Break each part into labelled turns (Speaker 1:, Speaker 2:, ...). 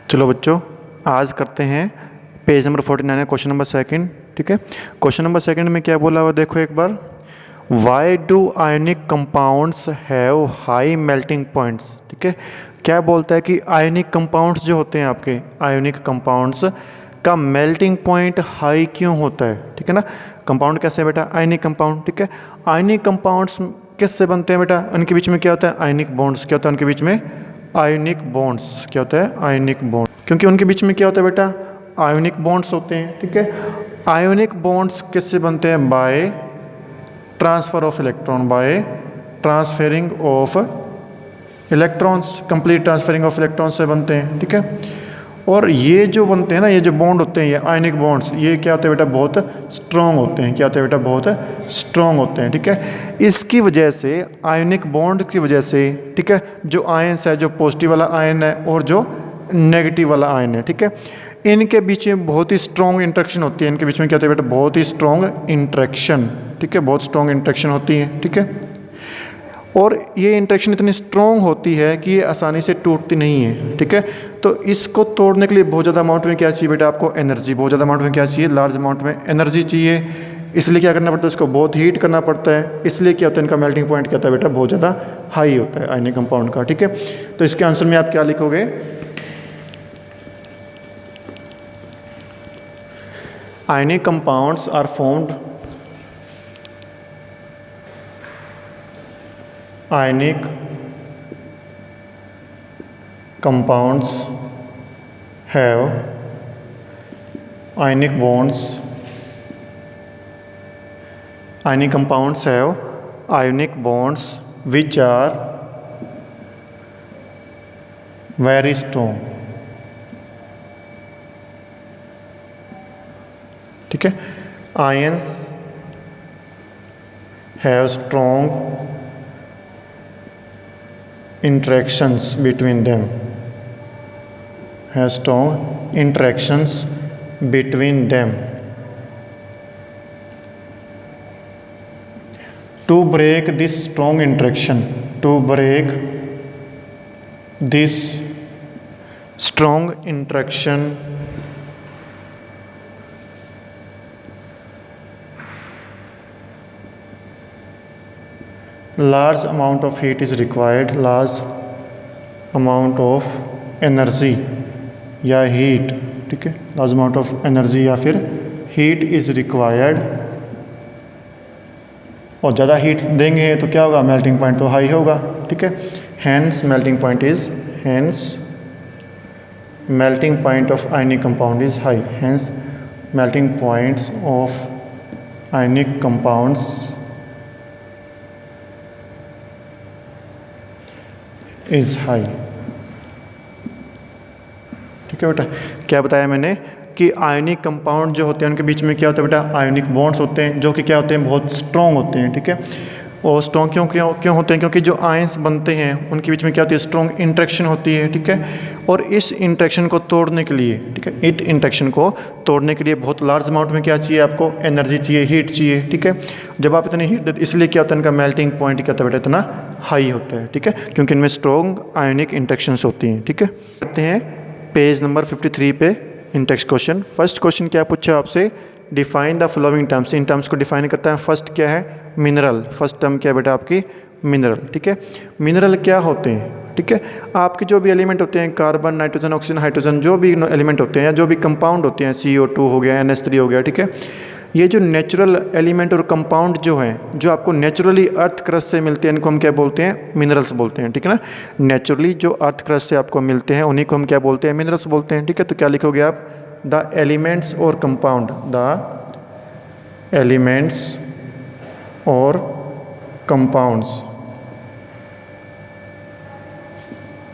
Speaker 1: चलो बच्चों, आज करते हैं page number 49 question number second. ठीक है, क्वेश्चन नंबर सेकंड में क्या बोला हुआ देखो एक बार। Why do ionic compounds have high melting points. ठीक है, क्या बोलता है कि आयोनिक कंपाउंड्स जो होते हैं आपके आयोनिक कंपाउंड्स का मेल्टिंग पॉइंट हाई क्यों होता है। ठीक है ना, कंपाउंड कैसे है बेटा, आयोनिक कंपाउंड। ठीक है, आयोनिक कंपाउंड्स किससे बनते हैं बेटा, उनके बीच में क्या होता है, आयोनिक बॉन्ड्स। क्या होता है उनके बीच में, आयोनिक बॉन्ड्स। क्या होता है, आयोनिक बॉन्ड। क्योंकि उनके बीच में क्या होता है बेटा, आयोनिक बॉन्ड्स होते हैं। ठीक है, आयोनिक बॉन्ड्स किससे बनते हैं, by transfer of electron, by transferring of electrons, complete transferring of electrons से बनते हैं। ठीक है, और ये जो बनते हैं ना, ये जो बॉन्ड होते हैं, ये आयनिक बॉन्ड्स, ये क्या होते हैं बेटा, बहुत स्ट्रॉन्ग होते हैं। क्या होते हैं बेटा, बहुत स्ट्रॉन्ग होते हैं। ठीक है, इसकी वजह से आयनिक बॉन्ड की वजह से, ठीक है, जो आयन्स है, जो पॉजिटिव वाला आयन है और जो नेगेटिव वाला आयन है, ठीक है, इनके बीच में बहुत ही स्ट्रॉन्ग इंट्रैक्शन होती है। इनके बीच में क्या होता है बेटा, बहुत ही स्ट्रॉन्ग इंट्रैक्शन। ठीक है, बहुत स्ट्रॉन्ग इंट्रैक्शन होती है। ठीक है, और ये इंट्रैक्शन इतनी स्ट्रॉन्ग होती है कि ये आसानी से टूटती नहीं है। ठीक है, तो इसको तोड़ने के लिए बहुत ज़्यादा अमाउंट में क्या चाहिए बेटा, आपको एनर्जी। बहुत ज़्यादा अमाउंट में क्या चाहिए, लार्ज अमाउंट में एनर्जी चाहिए। इसलिए क्या करना पड़ता है, इसको बहुत हीट करना पड़ता है। इसलिए क्या होता है, इनका मेल्टिंग पॉइंट क्या होता है बेटा, बहुत ज़्यादा हाई होता है आयनिक कंपाउंड का। ठीक है, तो इसके आंसर में आप क्या लिखोगे, ionic compounds are formed, ionic compounds have ionic bonds, ionic compounds have ionic bonds which are very strong। ठीक है, ions have strong interactions between them, has strong interactions between them। To break this strong interaction, to break this strong interaction, large amount of heat is required, large amount of energy या heat। ठीक है, large amount of energy या फिर heat is required। और ज़्यादा heat देंगे तो क्या होगा, मेल्टिंग पॉइंट तो हाई होगा। ठीक है, hence melting point is, hence melting point of ionic compound is high, hence melting points of ionic compounds is high. ठीक है बेटा, क्या बताया मैंने कि आयनिक कंपाउंड जो होते हैं उनके बीच में क्या होता है बेटा, आयनिक बॉन्ड्स होते हैं जो कि क्या होते हैं, बहुत स्ट्रॉन्ग होते हैं। ठीक है, और स्ट्रॉन्ग क्यों क्यों क्यों होते हैं, क्योंकि जो आयंस बनते हैं उनके बीच में क्या होती है, स्ट्रॉन्ग इंट्रैक्शन होती है। ठीक है, और इस इंट्रैक्शन को तोड़ने के लिए, ठीक है, इस इंट्रैक्शन को तोड़ने के लिए बहुत लार्ज अमाउंट में क्या चाहिए, आपको एनर्जी चाहिए, हीट चाहिए। ठीक है, जब आप इतनी हीट देते, इसलिए क्या होता है, इनका मेल्टिंग पॉइंट क्या होता है बेटा, इतना हाई होता है। ठीक है, क्योंकि इनमें स्ट्रॉन्ग आयनिक इंट्रैक्शंस होती हैं। ठीक है, करते हैं पेज नंबर 53 पे इन टेक्स्ट क्वेश्चन। फर्स्ट क्वेश्चन क्या पूछा आपसे, define the following terms. In terms को डिफाइन करता है। फर्स्ट क्या है, मिनरल। फर्स्ट टर्म क्या है बेटा, आपकी मिनरल। ठीक है, मिनरल क्या होते हैं, ठीक है, आपके जो भी एलिमेंट होते हैं, कार्बन, नाइट्रोजन, ऑक्सीजन, हाइड्रोजन, जो भी एलिमेंट होते हैं या जो भी कंपाउंड होते हैं, CO2 हो गया, NH3 हो गया। ठीक है, ये जो नेचुरल एलिमेंट और कंपाउंड जो हैं, जो आपको नेचुरली अर्थ क्रस्ट से मिलते हैं, इनको हम क्या बोलते हैं, मिनरल्स बोलते हैं। ठीक है ना, नेचुरली जो अर्थ क्रस्ट से आपको मिलते हैं उन्हीं को हम क्या बोलते हैं, मिनरल्स बोलते हैं। ठीक है, तो क्या लिखोगे आप, द एलिमेंट्स और कंपाउंड, द एलिमेंट्स और कंपाउंड्स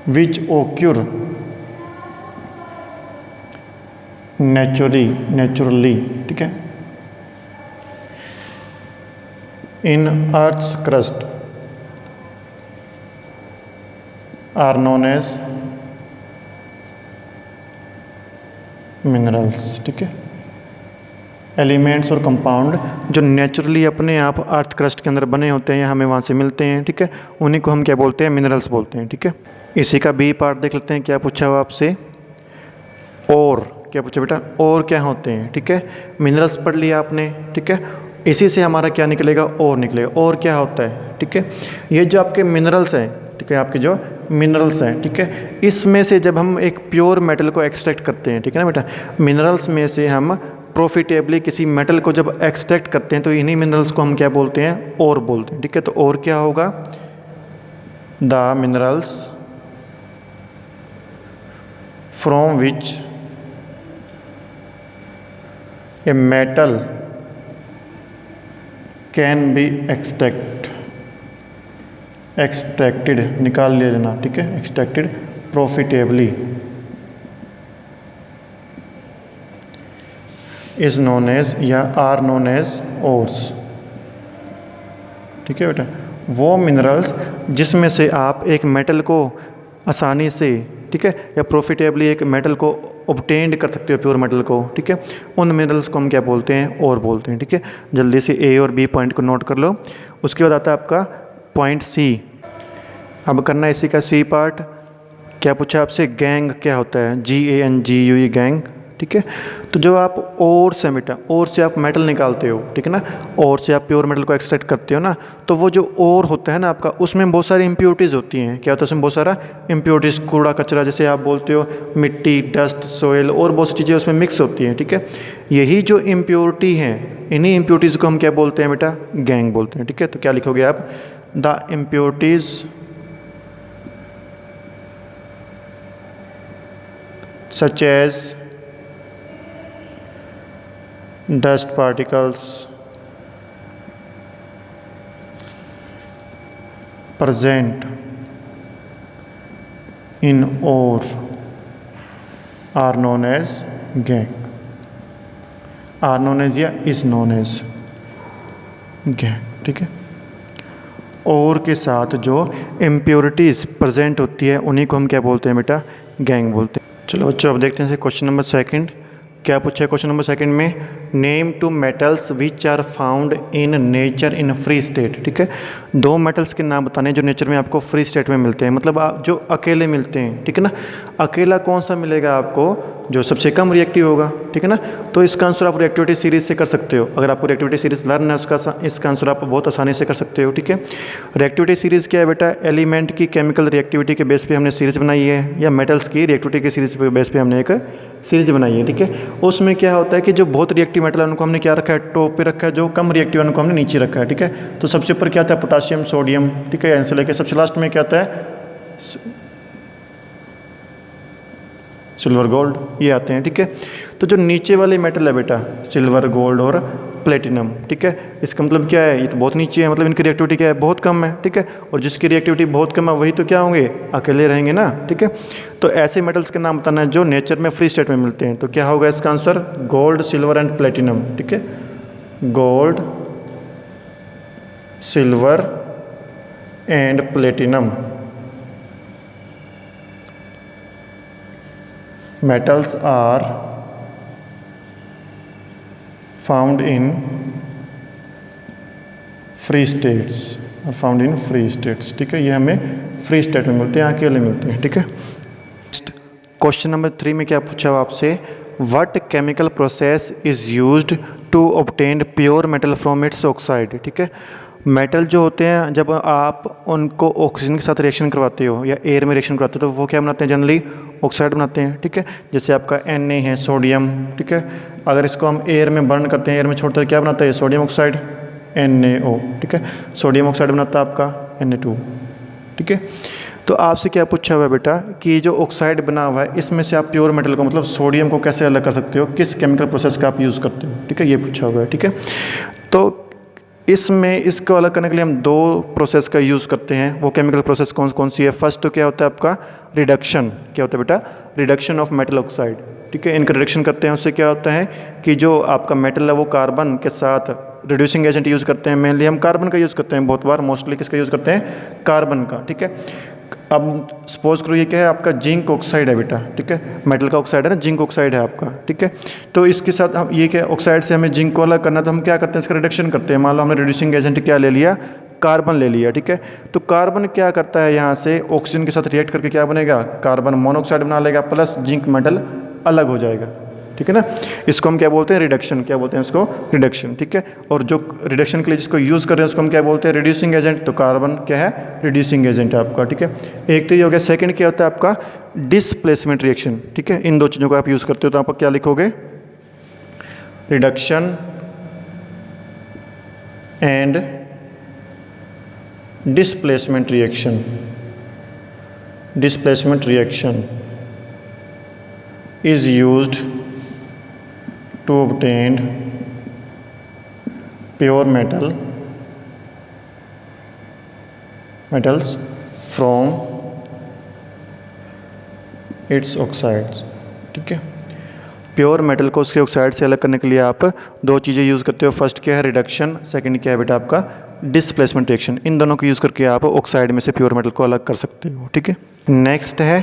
Speaker 1: विच occur नेचुरली, ठीक है, in earth's crust are known as minerals. ठीक है, एलिमेंट्स और कंपाउंड जो नेचुरली अपने आप अर्थ क्रस्ट के अंदर बने होते हैं या हमें वहाँ से मिलते हैं, ठीक है, उन्हीं को हम क्या बोलते हैं, मिनरल्स बोलते हैं। ठीक है, इसी का बी पार्ट देख लेते हैं, क्या पूछा हुआ आपसे, और क्या पूछा बेटा, और क्या होते हैं, ठीक है। मिनरल्स पढ़ लिया आपने, ठीक है। इसी से हमारा क्या निकलेगा, और निकलेगा। और क्या होता है, ठीक है। ये जो आपके मिनरल्स हैं, ठीक है, आपके जो मिनरल्स हैं, ठीक है, इसमें से जब हम एक प्योर मेटल को एक्सट्रैक्ट करते हैं, ठीक है ना बेटा, मिनरल्स में से हम प्रॉफिटेबली किसी मेटल को जब एक्सट्रैक्ट करते हैं तो इन्हीं मिनरल्स को हम क्या बोलते हैं, और बोलते हैं, ठीक है। तो और क्या होगा, the minerals from which a metal can be extracted निकाल ले लेना, ठीक है, extracted profitably is known as या आर नोन एज ओर्स, ठीक है बेटा। वो मिनरल्स जिसमें से आप एक मेटल को आसानी से, ठीक है, या प्रॉफिटेबली एक मेटल को ऑब्टेन्ड कर सकते हो, प्योर मेटल को, ठीक है, उन मिनरल्स को हम क्या बोलते हैं, और बोलते हैं, ठीक है। जल्दी से ए और बी पॉइंट को नोट कर लो। उसके बाद आता है आपका पॉइंट सी। अब करना है इसी का सी पार्ट। क्या पूछा आपसे, गैंग क्या होता है, GANGUE गैंग, ठीक है। तो जो आप और से बेटा, और से आप मेटल निकालते हो, ठीक है ना, और से आप प्योर मेटल को एक्सट्रैक्ट करते हो ना, तो वो जो और होता है ना आपका, उसमें बहुत सारी इम्प्योरिटीज़ होती हैं। क्या होता है उसमें, बहुत सारा इम्प्योरिटीज़, कूड़ा कचरा, जैसे आप बोलते हो मिट्टी, डस्ट, सोयल और बहुत सी चीज़ें उसमें मिक्स होती हैं, ठीक है। यही जो इम्प्योरिटी हैं, इन्हीं इम्प्योरिटीज़ को हम क्या बोलते हैं बेटा, गैंग बोलते हैं, ठीक है। तो क्या लिखोगे आप, the impurities such as dust particles present in ore are known as gangue, are known as या is known as gangue, ठीक है। और के साथ जो इम्प्योरिटीज़ प्रेजेंट होती है उन्हीं को हम क्या बोलते हैं बेटा, गैंग बोलते हैं। चलो बच्चों अब देखते हैं क्वेश्चन नंबर सेकंड। क्या पूछा है क्वेश्चन नंबर सेकंड में, name two metals which are found in nature in free state, ठीक है। दो मेटल्स के नाम बताने जो नेचर में आपको फ्री स्टेट में मिलते हैं, मतलब आप जो अकेले मिलते हैं, ठीक है ना। अकेला कौन सा मिलेगा आपको, जो सबसे कम रिएक्टिव होगा, ठीक है ना। तो इसका आंसर आप रिएक्टिविटी सीरीज से कर सकते हो। अगर आपको रिएक्टिविटी सीरीज लर्न है इसका आंसर आप बहुत आसानी से कर सकते हो, ठीक है। रिएक्टिविटी सीरीज़ क्या है बेटा, एलिमेंट की केमिकल रिएक्टिविटी के बेस पे हमने सीरीज़ बनाई है, या मेटल्स की रिएक्टिविटी की सीरीज के बेस पे हमने एक सीरीज बनाई है, ठीक है। उसमें क्या होता है कि जो बहुत रिएक्टिव मेटल है उनको हमने क्या रखा है, टॉप पे रखा है, जो कम रिएक्टिव है उनको हमने नीचे रखा है, ठीक है। तो सबसे ऊपर क्या आता है, पोटाशियम, सोडियम, ठीक है, ऐसे लेके सबसे लास्ट में क्या आता है, सिल्वर, गोल्ड, ये आते हैं, ठीक है। तो जो नीचे वाले मेटल है बेटा, सिल्वर, गोल्ड और प्लेटिनम, ठीक है, इसका मतलब क्या है, ये तो बहुत नीचे है, मतलब इनकी रिएक्टिविटी क्या है, बहुत कम है, ठीक है। और जिसकी रिएक्टिविटी बहुत कम है वही तो क्या होंगे, अकेले रहेंगे ना, ठीक है। तो ऐसे मेटल्स के नाम बताना है जो नेचर में फ्री स्टेट में मिलते हैं। तो क्या होगा इसका answer, gold, silver and platinum, ठीक है। Gold, silver and platinum metals are found in free states, found in free states, ठीक है। ये हमें फ्री स्टेट में मिलते हैं, अकेले मिलते हैं, ठीक है। क्वेश्चन नंबर 3 में क्या पूछा हुआ आपसे, what chemical process is used to obtain pure metal from its oxide, ठीक है। मेटल जो होते हैं जब आप उनको ऑक्सीजन के साथ रिएक्शन करवाते हो या एयर में रिएक्शन करवाते हो तो वो क्या बनाते हैं, जनरली ऑक्साइड बनाते हैं, ठीक है। जैसे आपका Na है, सोडियम, ठीक है। अगर इसको हम एयर में बर्न करते हैं, एयर में छोड़ते हैं, क्या बनाता है, सोडियम ऑक्साइड, NaO, ठीक है। सोडियम ऑक्साइड बनाता है आपका Na2, ठीक है। तो आपसे क्या पूछा हुआ है बेटा कि जो ऑक्साइड बना हुआ है इसमें से आप प्योर मेटल को, मतलब सोडियम को कैसे अलग कर सकते हो, किस केमिकल प्रोसेस का आप यूज़ करते हो, ठीक है, ये पूछा हुआ है, ठीक है। तो इसमें इसको अलग करने के लिए हम दो प्रोसेस का यूज़ करते हैं। वो केमिकल प्रोसेस कौन कौन सी है, फर्स्ट तो क्या होता है आपका रिडक्शन, क्या होता है बेटा, रिडक्शन ऑफ मेटल ऑक्साइड, ठीक है। इनका रिडक्शन करते हैं, उससे क्या होता है कि जो आपका मेटल है वो कार्बन के साथ रिड्यूसिंग एजेंट यूज़ करते हैं। मेनली हम कार्बन का यूज़ करते हैं, बहुत बार मोस्टली किसका यूज़ करते हैं, कार्बन का, ठीक है। अब सपोज करो ये क्या है आपका जिंक ऑक्साइड है बेटा, ठीक है, मेटल का ऑक्साइड है ना, जिंक ऑक्साइड है आपका, ठीक है। तो इसके साथ हम ये क्या ऑक्साइड से हमें जिंक को अलग करना, तो हम क्या करते हैं, इसका रिडक्शन करते हैं। मान लो हमने रिड्यूसिंग एजेंट क्या ले लिया, कार्बन ले लिया, ठीक है। तो कार्बन क्या करता है, यहाँ से ऑक्सीजन के साथ रिएक्ट करके क्या बनेगा, कार्बन मोनोऑक्साइड बना लेगा, प्लस जिंक मेटल अलग हो जाएगा, ठीक है ना। इसको हम क्या बोलते हैं, रिडक्शन, क्या बोलते हैं इसको, रिडक्शन, ठीक है। और जो रिडक्शन के लिए जिसको यूज़ कर रहे हैं उसको हम क्या बोलते हैं, रिड्यूसिंग एजेंट। तो कार्बन क्या है, रिड्यूसिंग एजेंट है आपका, ठीक है। एक तो ये हो गया। सेकंड क्या होता है आपका, डिस्प्लेसमेंट रिएक्शन, ठीक है। इन दो चीज़ों को आप यूज़ करते हो तो आप क्या लिखोगे, reduction and displacement reaction. Displacement reaction is used to obtain pure metals from its oxides, ठीक है। प्योर मेटल को उसके ऑक्साइड से अलग करने के लिए आप दो चीज़ें यूज़ करते हो। फर्स्ट क्या है, रिडक्शन, सेकंड क्या है बेटा आपका, डिस्प्लेसमेंट रिएक्शन। इन दोनों को यूज़ करके आप ऑक्साइड में से प्योर मेटल को अलग कर सकते हो, ठीक है। नेक्स्ट है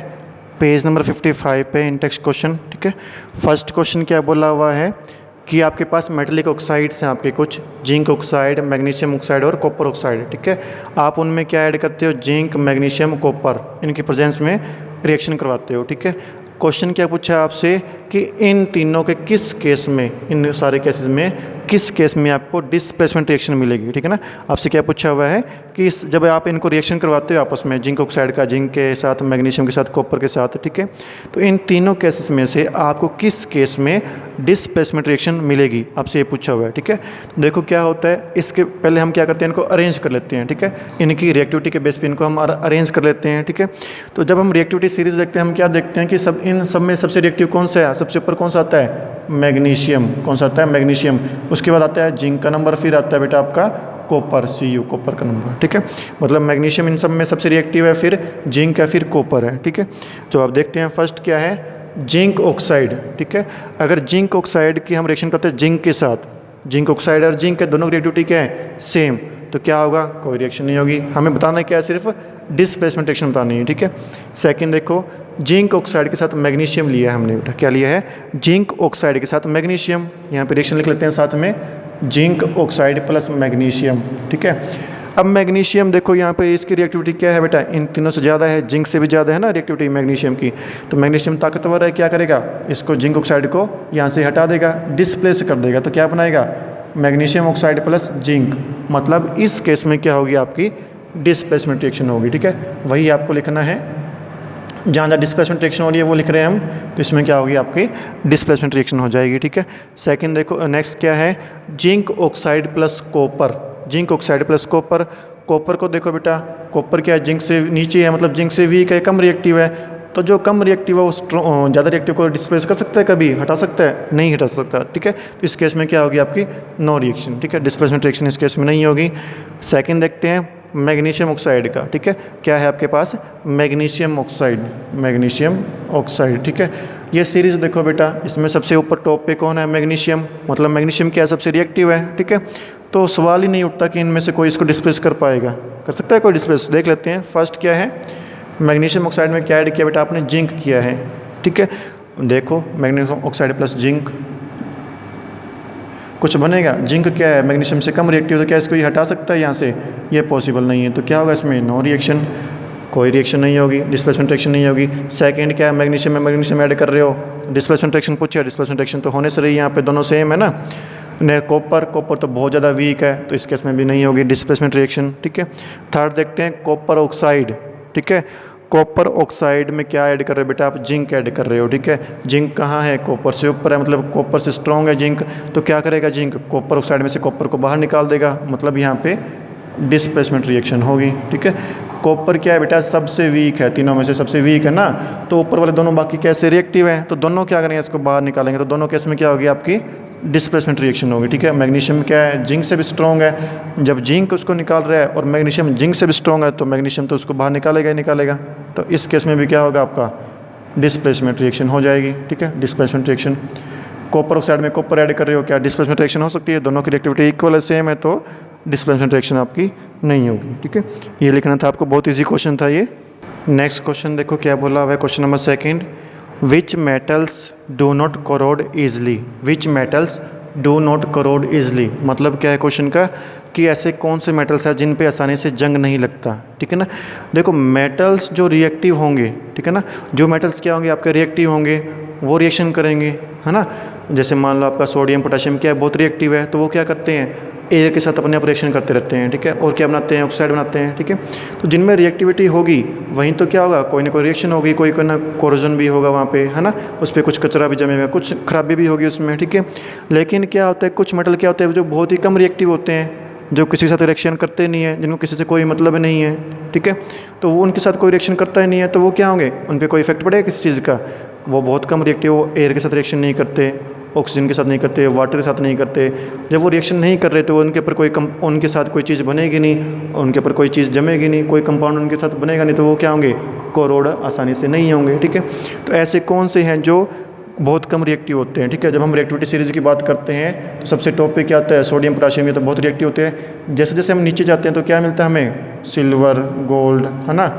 Speaker 1: पेज नंबर 55 पे इन टेक्स्ट क्वेश्चन, ठीक है। फर्स्ट क्वेश्चन क्या बोला हुआ है कि आपके पास मेटलिक ऑक्साइड्स हैं आपके कुछ, जिंक ऑक्साइड, मैग्नीशियम ऑक्साइड और कॉपर ऑक्साइड, ठीक है। आप उनमें क्या ऐड करते हो, जिंक, मैग्नीशियम, कॉपर, इनकी प्रेजेंस में रिएक्शन करवाते हो, ठीक है। क्वेश्चन क्या पूछा है आपसे कि इन तीनों के किस केस में, इन सारे केसेस में किस केस में आपको डिस्प्लेसमेंट रिएक्शन मिलेगी, ठीक है ना। आपसे क्या पूछा हुआ है कि जब आप इनको रिएक्शन करवाते हो आपस में, जिंक ऑक्साइड का जिंक के साथ, मैग्नीशियम के साथ, कॉपर के साथ, ठीक है, तो इन तीनों केसेस में से आपको किस केस में डिस्प्लेसमेंट रिएक्शन मिलेगी, आपसे ये पूछा हुआ है, ठीक है। देखो क्या होता है, इसके पहले हम क्या करते हैं, इनको अरेंज कर लेते हैं, ठीक है। इनकी रिएक्टिविटी के बेस पे इनको हम अरेंज कर लेते हैं, ठीक है। तो जब हम रिएक्टिविटी सीरीज देखते हैं हम क्या देखते हैं कि इन सब में सबसे रिएक्टिव कौन सा है, सबसे ऊपर कौन सा आता है, मैग्नीशियम। कौन सा आता है, मैग्नीशियम। उसके बाद आता है जिंक का नंबर, फिर आता है बेटा आपका कॉपर, Cu, कॉपर का नंबर, ठीक है। मतलब मैग्नीशियम इन सब में सबसे रिएक्टिव है, फिर जिंक है, फिर कॉपर है, ठीक है। तो आप देखते हैं फर्स्ट क्या है, जिंक ऑक्साइड, ठीक है। अगर जिंक ऑक्साइड की हम रिएक्शन करते हैं जिंक के साथ, जिंक ऑक्साइड और जिंक के दोनों की रिएक्टिविटी क्या है, सेम, तो क्या होगा, कोई रिएक्शन नहीं होगी। हमें बताना क्या है, सिर्फ डिस्प्लेसमेंट रिएक्शन बतानी है, ठीक है। सेकंड देखो, जिंक ऑक्साइड के साथ मैग्नीशियम लिया है हमने बेटा, क्या लिया है, जिंक ऑक्साइड के साथ मैग्नीशियम। यहाँ पे रिएक्शन लिख लेते हैं साथ में, जिंक ऑक्साइड प्लस मैग्नीशियम, ठीक है। अब मैग्नीशियम देखो यहाँ पे इसकी रिएक्टिविटी क्या है बेटा, इन तीनों से ज़्यादा है, जिंक से भी ज़्यादा है ना रिएक्टिविटी मैग्नीशियम की। तो मैग्नीशियम ताकतवर है, क्या करेगा, इसको जिंक ऑक्साइड को यहाँ से हटा देगा, डिस्प्लेस कर देगा। तो क्या बनाएगा, मैग्नीशियम ऑक्साइड प्लस जिंक। मतलब इस केस में क्या होगी, आपकी डिस्प्लेसमेंट रिएक्शन होगी, ठीक है। वही आपको लिखना है, जहाँ जहाँ डिस्प्लेसमेंट रिएक्शन हो रही है वो लिख रहे हैं हम, तो इसमें क्या होगी, आपकी डिस्प्लेसमेंट रिएक्शन हो जाएगी, ठीक है। सेकंड देखो, नेक्स्ट क्या है, zinc oxide plus copper. Zinc oxide plus copper. Copper को देखो बेटा, कॉपर क्या है, जिंक से नीचे है, मतलब जिंक से वीक है, कम रिएक्टिव है। तो जो कम रिएक्टिव है वो ज़्यादा रिएक्टिव को डिस्प्लेस कर सकता है, कभी हटा सकता है, नहीं हटा सकता, ठीक है। तो इस केस में क्या होगी, आपकी नो रिएक्शन, ठीक है। डिस्प्लेसमेंट रिएक्शन इस केस में नहीं होगी। सेकंड देखते हैं मैग्नीशियम ऑक्साइड का, ठीक है। क्या है आपके पास, मैग्नीशियम ऑक्साइड, मैग्नीशियम ऑक्साइड, ठीक है। ये सीरीज देखो बेटा, इसमें सबसे ऊपर टॉप पे कौन है, मैग्नीशियम। मतलब मैग्नीशियम क्या है, सबसे रिएक्टिव है, ठीक है। तो सवाल ही नहीं उठता कि इनमें से कोई इसको डिस्प्लेस कर पाएगा, कर सकता है कोई डिस्प्लेस। देख लेते हैं, फर्स्ट क्या है, मैग्नीशियम ऑक्साइड में क्या ऐड किया बेटा आपने, जिंक किया है, ठीक है। देखो मैग्नीशियम ऑक्साइड प्लस जिंक, कुछ बनेगा। जिंक क्या है, मैग्नीशियम से कम रिएक्टिव, तो क्या इसको ये हटा सकता है यहाँ से, ये पॉसिबल नहीं है। तो क्या होगा इसमें, नो रिएक्शन, कोई रिएक्शन नहीं होगी, डिस्प्लेसमेंट रिएक्शन नहीं होगी। सेकंड क्या है, मैग्नीशियम में मैग्नीशियम ऐड कर रहे हो, डिस्प्लेसमेंट रिएक्शन पूछे, डिस्प्लेसमेंट रिएक्शन तो होने से रही, यहाँ पे दोनों सेम है ना। ने कॉपर, कॉपर तो बहुत ज़्यादा वीक है, तो इस केस में भी नहीं होगी डिस्प्लेसमेंट रिएक्शन, ठीक है। थर्ड देखते हैं, कॉपर ऑक्साइड, ठीक है। कॉपर ऑक्साइड में क्या ऐड कर रहे हो बेटा आप, जिंक ऐड कर रहे हो, ठीक है। जिंक कहाँ है, कॉपर से ऊपर है, मतलब कॉपर से स्ट्रॉन्ग है जिंक। तो क्या करेगा जिंक, कॉपर ऑक्साइड में से कॉपर को बाहर निकाल देगा, मतलब यहाँ पे डिस्प्लेसमेंट रिएक्शन होगी, ठीक है। कॉपर क्या है बेटा, सबसे वीक है, तीनों में से सबसे वीक है ना। तो ऊपर वाले दोनों बाकी कैसे रिएक्टिव हैं, तो दोनों क्या करेंगे, इसको बाहर निकालेंगे, तो दोनों केस में क्या होगी, आपकी डिस्प्लेसमेंट रिएक्शन होगी, ठीक है। मैग्नीशियम क्या है, जिंक से भी स्ट्रॉन्ग है, जब जिंक उसको निकाल रहा है और मैग्नीशियम जिंक से भी स्ट्रॉन्ग है, तो मैग्नीशियम तो उसको बाहर निकालेगा ही निकालेगा। तो इस केस में भी क्या होगा, आपका डिस्प्लेसमेंट रिएक्शन हो जाएगी, ठीक है। डिस्प्लेसमेंट रिएक्शन, कॉपर ऑक्साइड में कॉपर ऐड कर रहे हो, क्या डिस्प्लेसमेंट रिएक्शन हो सकती है, दोनों की रिएक्टिविटी इक्वल है, सेम है, तो डिस्प्लेसमेंट रिएक्शन आपकी नहीं होगी, ठीक है। ये लिखना था आपको, बहुत ईजी क्वेश्चन था ये। नेक्स्ट क्वेश्चन देखो क्या बोला हुआ है, question number second, which metals do not crore easily. Which metals do not crore easily, मतलब क्या है क्वेश्चन का, कि ऐसे कौन से मेटल्स हैं जिन पे आसानी से जंग नहीं लगता, ठीक है ना। देखो मेटल्स जो रिएक्टिव होंगे, ठीक है ना, जो मेटल्स क्या होंगे आपके रिएक्टिव होंगे, वो रिएक्शन करेंगे, है ना। जैसे मान लो आपका सोडियम पोटेशियम क्या है, बहुत रिएक्टिव है, तो वो क्या करते हैं, एयर के साथ अपने आप रिएक्शन करते रहते हैं, ठीक है, और क्या बनाते हैं, ऑक्साइड बनाते हैं, ठीक है। तो जिनमें रिएक्टिविटी होगी वहीं तो क्या होगा, कोई ना कोई रिएक्शन होगी, कोई ना कोरोजन भी होगा वहाँ पे, है ना, उस पर कुछ कचरा भी जमेगा, कुछ खराबी भी होगी उसमें, ठीक है। लेकिन क्या होता है, कुछ मेटल क्या होते हैं जो बहुत ही कम रिएक्टिव होते हैं, जो किसी के साथ रिएक्शन करते नहीं है, जिनको किसी से कोई मतलब नहीं है, ठीक है, तो वो उनके साथ कोई रिएक्शन करता ही नहीं है, तो वो क्या होंगे, उन पर कोई इफेक्ट पड़ेगा किसी चीज़ का, वो बहुत कम रिएक्टिव, वो एयर के साथ रिएक्शन नहीं करते, ऑक्सीजन के साथ नहीं करते, वाटर के साथ नहीं करते। जब वो रिएक्शन नहीं कर रहे तो उनके ऊपर उनके साथ कोई चीज़ बनेगी नहीं, उनके ऊपर कोई चीज़ जमेगी नहीं, कोई कंपाउंड उनके साथ बनेगा नहीं, तो वो क्या होंगे, कोरोड आसानी से नहीं होंगे, ठीक है। तो ऐसे कौन से हैं जो बहुत कम रिएक्टिव होते हैं, ठीक है। जब हम रिएक्टिविटी सीरीज़ की बात करते हैं तो सबसे टॉप पे क्या आता है, सोडियम पोटेशियम, ये तो बहुत रिएक्टिव होते हैं। जैसे जैसे हम नीचे जाते हैं तो क्या मिलता है हमें, सिल्वर, गोल्ड, है ना,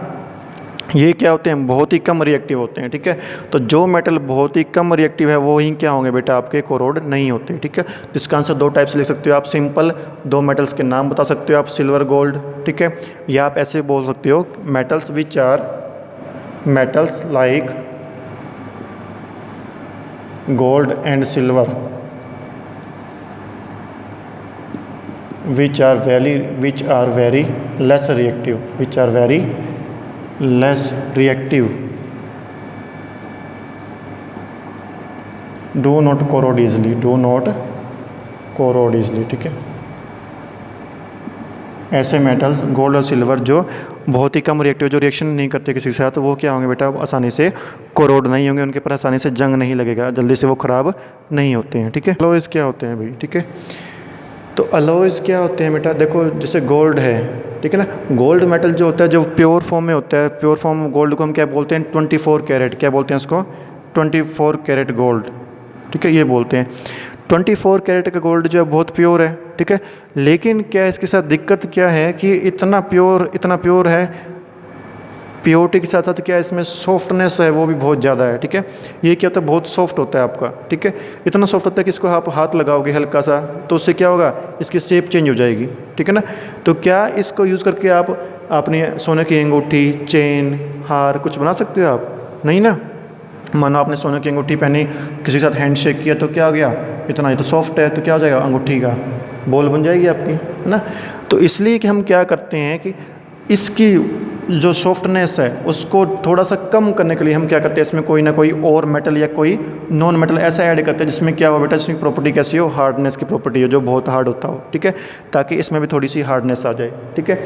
Speaker 1: ये क्या होते हैं, बहुत ही कम रिएक्टिव होते हैं, ठीक है। तो जो मेटल बहुत ही कम रिएक्टिव है वो ही क्या होंगे बेटा, आपके कोरोड नहीं होते, ठीक है। इसका आंसर दो टाइप से लिख सकते हो आप, सिंपल दो मेटल्स के नाम बता सकते हो आप, सिल्वर, गोल्ड, ठीक है, या आप ऐसे बोल सकते हो, metals which are metals like gold and silver which are very less reactive, which are very less reactive, do not corrode easily, do not corrode easily, ठीक है। ऐसे मेटल्स गोल्ड और सिल्वर जो बहुत ही कम रिएक्टिव, जो रिएक्शन नहीं करते किसी के साथ, वो क्या होंगे बेटा, आसानी से कोरोड नहीं होंगे, उनके ऊपर आसानी से जंग नहीं लगेगा, जल्दी से वो ख़राब नहीं होते हैं, ठीक है। अलॉयज़ क्या होते हैं भाई, ठीक है। तो अलॉयज़ क्या होते हैं बेटा, देखो जैसे गोल्ड है, ठीक है ना, गोल्ड मेटल जो होता है जो प्योर फॉर्म में होता है, प्योर फॉर्म गोल्ड को हम क्या बोलते हैं, 24 कैरेट, क्या बोलते हैं उसको, 24 कैरेट गोल्ड, ठीक है, ये बोलते हैं। 24 कैरेट का गोल्ड जो है बहुत प्योर है, ठीक है। लेकिन क्या इसके साथ दिक्कत क्या है कि इतना प्योर है, प्योरिटी के साथ साथ क्या है, इसमें सॉफ्टनेस है वो भी बहुत ज़्यादा है, ठीक है। ये क्या होता है, बहुत सॉफ्ट होता है आपका, ठीक है, इतना सॉफ्ट होता है कि इसको आप हाथ लगाओगे हल्का सा तो उससे क्या होगा, इसकी शेप चेंज हो जाएगी, ठीक है ना। तो क्या इसको यूज़ करके आप अपनी सोने की अंगूठी, चेन, हार कुछ बना सकते हो आप, नहीं ना। मानो आपने सोने की अंगूठी पहनी, किसी के साथ हैंड शेक किया तो क्या हो गया, इतना ये तो सॉफ्ट है, तो क्या हो जाएगा, अंगूठी का बॉल बन जाएगी आपकी, है ना। तो इसलिए कि हम क्या करते हैं कि इसकी जो सॉफ्टनेस है उसको थोड़ा सा कम करने के लिए हम क्या करते हैं, इसमें कोई ना कोई और मेटल या कोई नॉन मेटल ऐसा ऐड करते हैं जिसमें क्या हो बेटा, जिसकी प्रॉपर्टी कैसी हो, हार्डनेस की प्रॉपर्टी हो, जो बहुत हार्ड होता हो, ठीक है, ताकि इसमें भी थोड़ी सी हार्डनेस आ जाए, ठीक है।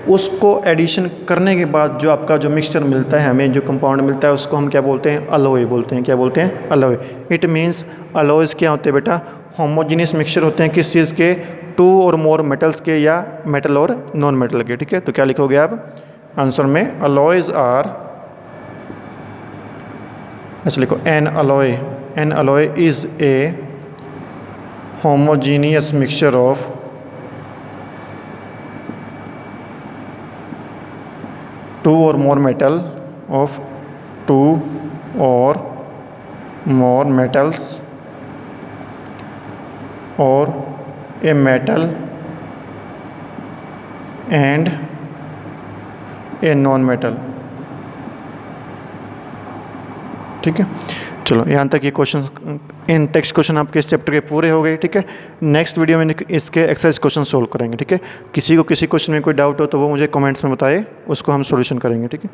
Speaker 1: उसको एडिशन करने के बाद जो आपका जो मिक्सचर मिलता है, हमें जो कंपाउंड मिलता है, उसको हम क्या बोलते हैं, अलॉय बोलते हैं, क्या बोलते हैं, अलॉय। इट मीन्स अलॉयज़ क्या होते हैं बेटा, होमोजीनियस मिक्सचर होते हैं, किस चीज़ के, 2 और मोर मेटल्स के या मेटल और नॉन मेटल के, ठीक है। तो क्या लिखोगे आप आंसर में, अलॉयज़ आर, ऐसे लिखो, an alloy is a homogeneous mixture of two or more metal, of 2 or more metals or a metal and a non metal, ठीक है। चलो यहाँ तक ये क्वेश्चन, इन टेक्स्ट क्वेश्चन आपके इस चैप्टर के पूरे हो गए, ठीक है। नेक्स्ट वीडियो में इसके एक्सरसाइज क्वेश्चन सोल्व करेंगे, ठीक है। किसी को किसी क्वेश्चन में कोई डाउट हो तो वो मुझे कमेंट्स में बताए, उसको हम सॉल्यूशन करेंगे, ठीक है।